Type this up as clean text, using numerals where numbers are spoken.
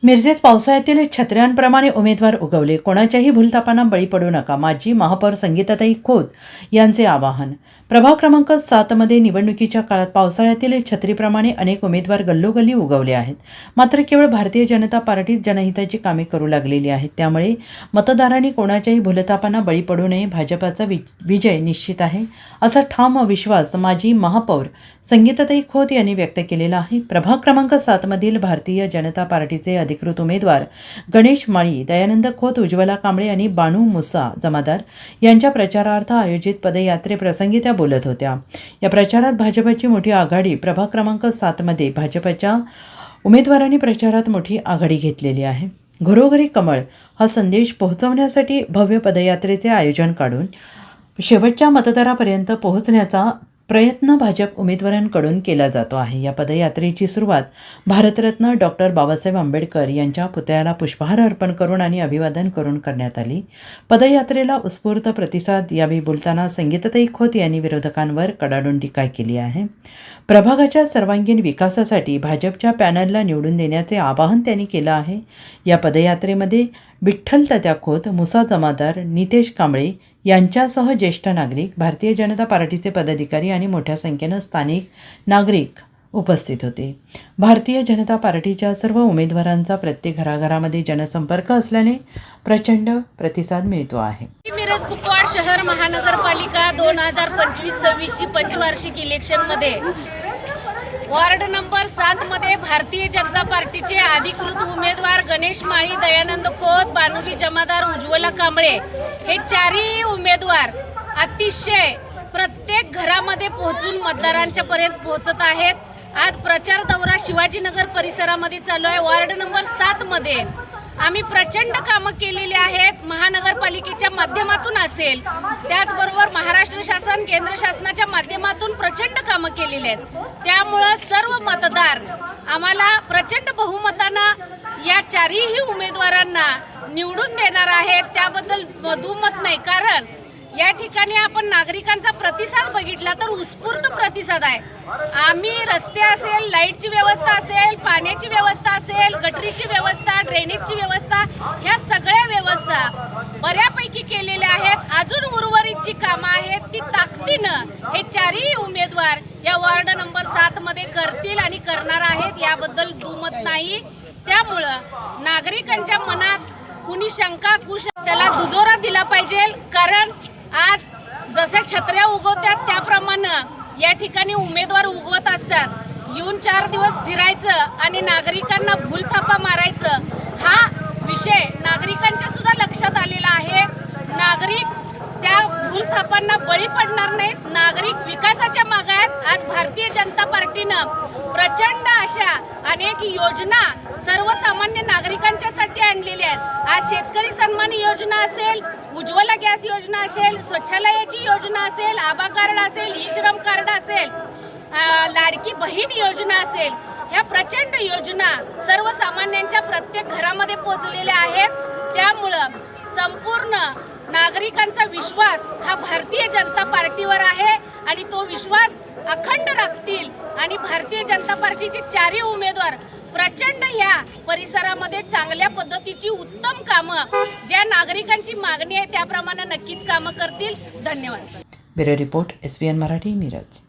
मिरजेत पावसाळ्यातील छत्र्यांप्रमाणे उमेदवार उगवले. कोणाच्याही भूलथापांना बळी पडू नका. माजी महापौर संगीताताई खोत यांचे आवाहन. प्रभाग क्रमांक 7मध्ये निवडणुकीच्या काळात पावसाळ्यातील छत्रीप्रमाणे अनेक उमेदवार गल्लोगल्ली उगवले आहेत. मात्र केवळ भारतीय जनता पार्टी जनहिताची कामे करू लागलेली आहेत. त्यामुळे मतदारांनी कोणाच्याही भूलथापांना बळी पडू नये. भाजपाचा विजय निश्चित आहे, असा ठाम विश्वास माजी महापौर संगीताताई खोत यांनी व्यक्त केलेला आहे. प्रभाग क्रमांक 7मधील भारतीय जनता पार्टीचे अधिकृत उमेदवार गणेश माळी, दयानंद खोत, उज्ज्वला कांबळे आणि बानू मुसा जमादार यांच्या प्रचारार्थ आयोजित पदयात्रेप्रसंगी त्या बोलत होत्या. या प्रचारात भाजपची मोठी आघाडी. प्रभाग क्रमांक 7मध्ये भाजपच्या उमेदवारांनी प्रचारात मोठी आघाडी घेतलेली आहे. घरोघरी कमळ हा संदेश पोहोचवण्यासाठी भव्य पदयात्रेचे आयोजन काढून शेवटच्या मतदारापर्यंत पोहोचण्याचा प्रयत्न भाजप उमेदवारांकडून केला जातो आहे. या पदयात्रेची सुरुवात भारतरत्न डॉक्टर बाबासाहेब आंबेडकर यांच्या पुतळ्याला पुष्पहार अर्पण करून आणि अभिवादन करून करण्यात आली. पदयात्रेला उत्स्फूर्त प्रतिसाद. यावेळी बोलताना संगीताताई खोत यांनी विरोधकांवर कडाडून टीका केली आहे. प्रभागाच्या सर्वांगीण विकासासाठी भाजपच्या पॅनलला निवडून देण्याचे आवाहन त्यांनी केलं आहे. या पदयात्रेमध्ये विठ्ठल तात्या खोत, मुसा जमादार, नितेश कांबळे यांच्यासह ज्येष्ठ नागरिक, भारतीय जनता पार्टीचे पदाधिकारी आणि मोठ्या संख्येनं स्थानिक नागरिक उपस्थित होते. भारतीय जनता पार्टीच्या सर्व उमेदवारांचा प्रत्येक घराघरामध्ये जनसंपर्क असल्याने प्रचंड प्रतिसाद मिळतो आहे. मिरज कुपवाड शहर महानगरपालिका 2025-26 पंचवार्षिक इलेक्शनमध्ये वार्ड नंबर 7मध्ये भारतीय जनता पार्टीचे अधिकृत उमेदवार गणेश माळी, दयानंद खोत, बानुबी जमादार, उज्ज्वला कांबळे हे चारही उमेदवार अतिशय प्रत्येक घरामध्ये पोहोचून मतदारांच्या पर्यंत पोहोचत आहेत. आज प्रचार दौरा शिवाजीनगर परिसरामध्ये चालू आहे. वार्ड नंबर 7मध्ये आम्ही प्रचंड कामं केलेली आहेत. महानगरपालिकेच्या माध्यमातून असेल, त्याचबरोबर महाराष्ट्र शासन, केंद्र शासनाच्या माध्यमातून प्रचंड कामं केलेली आहेत. त्यामुळं सर्व मतदार आम्हाला प्रचंड बहुमतानं या चारही उमेदवारांना निवडून देणार आहेत. त्याबद्दल दुमत नाही, कारण या ठिकाणी आपण नागरिकांचा प्रतिसाद बघितला तर उत्स्फूर्त प्रतिसाद आहे. आम्ही रस्ते असेल, लाईटची व्यवस्था असेल, पाण्याची व्यवस्था असेल, गटरीची व्यवस्था, ड्रेनेजची व्यवस्था, ह्या सगळ्या व्यवस्था बऱ्यापैकी केलेल्या आहेत. अजून उर्वरित जी कामं आहेत ती ताकदीनं हे चारही उमेदवार या वार्ड नंबर 7मध्ये करतील आणि करणार आहेत, याबद्दल दुमत नाही. त्यामुळं नागरिकांच्या मनात कुणी शंका त्याला दुजोरा दिला पाहिजे, कारण आज जशा छत्र्या उगवतात त्याप्रमाणे या ठिकाणी उमेदवार उगवत असतात. येऊन 4 दिवस फिरायचं आणि नागरिकांना भूलथापा मारायचं, हा विषय नागरिकांच्या सुद्धा लक्षात आलेला आहे. नागरिक त्या भूलथापांना बळी पडणार नाहीत. नागरिक विकासाच्या मागे आहेत. आज भारतीय जनता पार्टीनं प्रचंड अशा अनेक योजना सर्वसामान्य नागरिकांच्यासाठी आणलेल्या आहेत. आज शेतकरी सन्मान योजना असेल, उज्ज्वला गॅस योजना असेल, स्वच्छालयाची योजना असेल, आभा कार्ड असेल, ई श्रम कार्ड असेल, लाडकी बहीण योजना असेल, ह्या प्रचंड योजना सर्वसामान्यांच्या प्रत्येक घरामध्ये पोहोचलेल्या आहेत. त्यामुळं संपूर्ण नागरिकांचा विश्वास हा भारतीय जनता पार्टीवर आहे आणि तो विश्वास अखंड राखतील आणि भारतीय जनता पार्टीचे चारही उमेदवार प्रचंड ह्या परिसरामध्ये चांगल्या पद्धतीची उत्तम कामं, ज्या नागरिकांची मागणी आहे त्याप्रमाणे नक्कीच कामं करतील. धन्यवाद. Bureau report, SBN Marathi, Miraj.